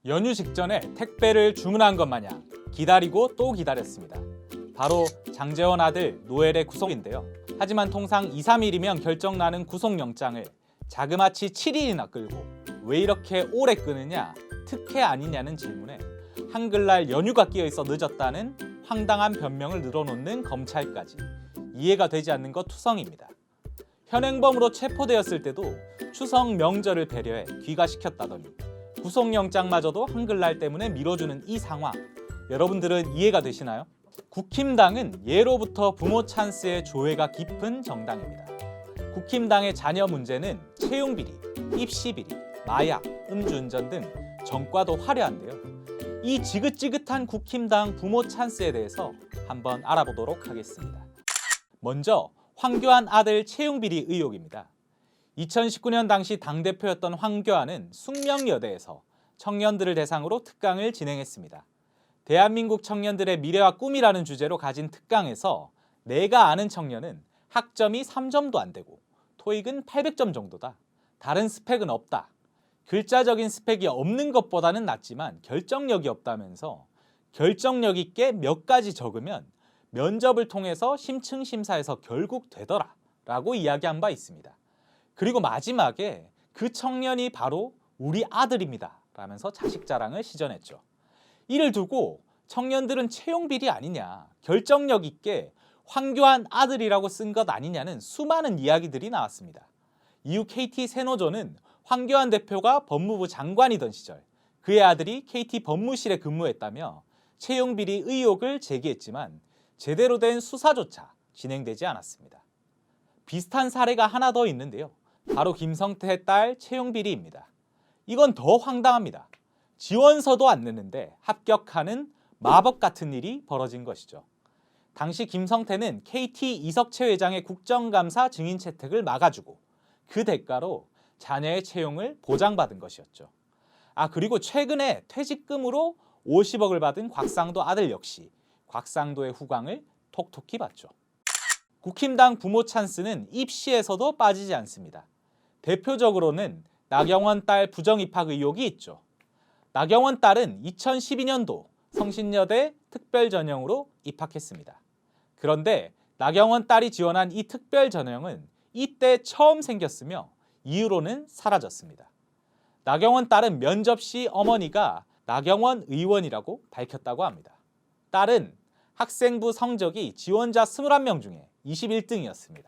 연휴 직전에 택배를 주문한 것 마냥 기다리고 또 기다렸습니다. 바로 장제원 아들 노엘의 구속인데요. 하지만 통상 2, 3일이면 결정나는 구속영장을 자그마치 7일이나 끌고 왜 이렇게 오래 끄느냐, 특혜 아니냐는 질문에 한글날 연휴가 끼어있어 늦었다는 황당한 변명을 늘어놓는 검찰까지 이해가 되지 않는 것 투성입니다. 현행범으로 체포되었을 때도 추석 명절을 배려해 귀가시켰다더니 구속영장마저도 한글날 때문에 미뤄주는 이 상황, 여러분들은 이해가 되시나요? 국힘당은 예로부터 부모 찬스의 조예가 깊은 정당입니다. 국힘당의 자녀 문제는 채용비리, 입시비리, 마약, 음주운전 등 전과도 화려한데요. 이 지긋지긋한 국힘당 부모 찬스에 대해서 한번 알아보도록 하겠습니다. 먼저 황교안 아들 채용비리 의혹입니다. 2019년 당시 당대표였던 황교안은 숙명여대에서 청년들을 대상으로 특강을 진행했습니다. 대한민국 청년들의 미래와 꿈이라는 주제로 가진 특강에서 내가 아는 청년은 학점이 3점도 안 되고 토익은 800점 정도다. 다른 스펙은 없다. 글자적인 스펙이 없는 것보다는 낫지만 결정력이 없다면서 결정력 있게 몇 가지 적으면 면접을 통해서 심층 심사에서 결국 되더라 라고 이야기한 바 있습니다. 그리고 마지막에 그 청년이 바로 우리 아들입니다 라면서 자식 자랑을 시전했죠. 이를 두고 청년들은 채용비리 아니냐, 결정력 있게 황교안 아들이라고 쓴 것 아니냐는 수많은 이야기들이 나왔습니다. 이후 KT 세노조는 황교안 대표가 법무부 장관이던 시절 그의 아들이 KT 법무실에 근무했다며 채용비리 의혹을 제기했지만 제대로 된 수사조차 진행되지 않았습니다. 비슷한 사례가 하나 더 있는데요. 바로 김성태의 딸 채용비리입니다. 이건 더 황당합니다. 지원서도 안 내는데 합격하는 마법 같은 일이 벌어진 것이죠. 당시 김성태는 KT 이석채 회장의 국정감사 증인 채택을 막아주고 그 대가로 자녀의 채용을 보장받은 것이었죠. 그리고 최근에 퇴직금으로 50억을 받은 곽상도 아들 역시 곽상도의 후광을 톡톡히 봤죠. 국힘당 부모 찬스는 입시에서도 빠지지 않습니다. 대표적으로는 나경원 딸 부정입학 의혹이 있죠. 나경원 딸은 2012년도 성신여대 특별전형으로 입학했습니다. 그런데 나경원 딸이 지원한 이 특별전형은 이때 처음 생겼으며 이후로는 사라졌습니다. 나경원 딸은 면접 시 어머니가 나경원 의원이라고 밝혔다고 합니다. 딸은 학생부 성적이 지원자 21명 중에 21등이었습니다.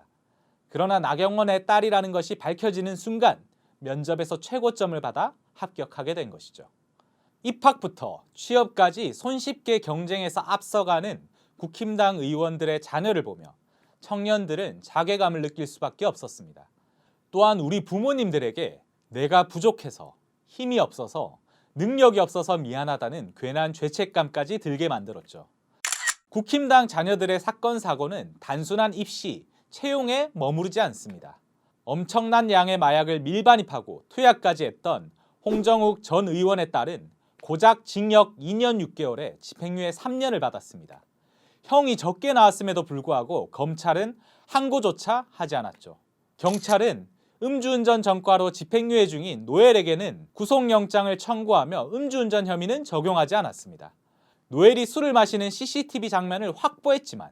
그러나 나경원의 딸이라는 것이 밝혀지는 순간 면접에서 최고점을 받아 합격하게 된 것이죠. 입학부터 취업까지 손쉽게 경쟁에서 앞서가는 국힘당 의원들의 자녀를 보며 청년들은 자괴감을 느낄 수밖에 없었습니다. 또한 우리 부모님들에게 내가 부족해서, 힘이 없어서, 능력이 없어서 미안하다는 괜한 죄책감까지 들게 만들었죠. 국힘당 자녀들의 사건 사고는 단순한 입시, 채용에 머무르지 않습니다. 엄청난 양의 마약을 밀반입하고 투약까지 했던 홍정욱 전 의원의 딸은 고작 징역 2년 6개월에 집행유예 3년을 받았습니다. 형이 적게 나왔음에도 불구하고 검찰은 항고조차 하지 않았죠. 경찰은 음주운전 전과로 집행유예 중인 노엘에게는 구속영장을 청구하며 음주운전 혐의는 적용하지 않았습니다. 노엘이 술을 마시는 CCTV 장면을 확보했지만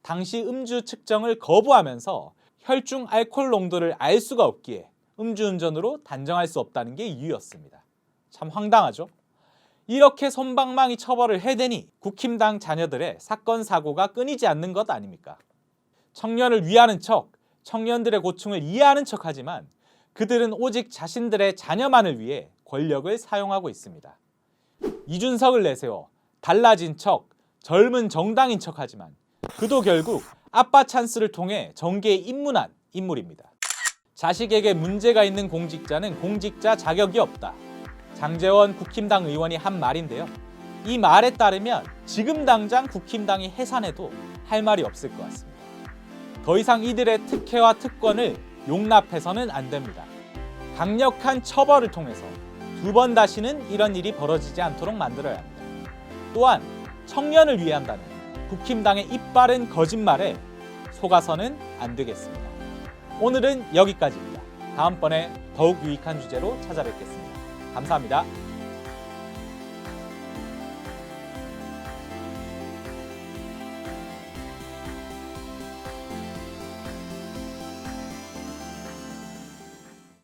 당시 음주 측정을 거부하면서 혈중 알코올 농도를 알 수가 없기에 음주운전으로 단정할 수 없다는 게 이유였습니다. 참 황당하죠? 이렇게 솜방망이 처벌을 해대니 국힘당 자녀들의 사건 사고가 끊이지 않는 것 아닙니까? 청년을 위하는 척, 청년들의 고충을 이해하는 척하지만 그들은 오직 자신들의 자녀만을 위해 권력을 사용하고 있습니다. 이준석을 내세워 달라진 척, 젊은 정당인 척하지만 그도 결국 아빠 찬스를 통해 정계에 입문한 인물입니다. 자식에게 문제가 있는 공직자는 공직자 자격이 없다. 장제원 국힘당 의원이 한 말인데요. 이 말에 따르면 지금 당장 국힘당이 해산해도 할 말이 없을 것 같습니다. 더 이상 이들의 특혜와 특권을 용납해서는 안 됩니다. 강력한 처벌을 통해서 두 번 다시는 이런 일이 벌어지지 않도록 만들어야 합니다. 또한 청년을 위한다는 국힘당의 입바른 거짓말에 속아서는 안 되겠습니다. 오늘은 여기까지입니다. 다음번에 더욱 유익한 주제로 찾아뵙겠습니다. 감사합니다.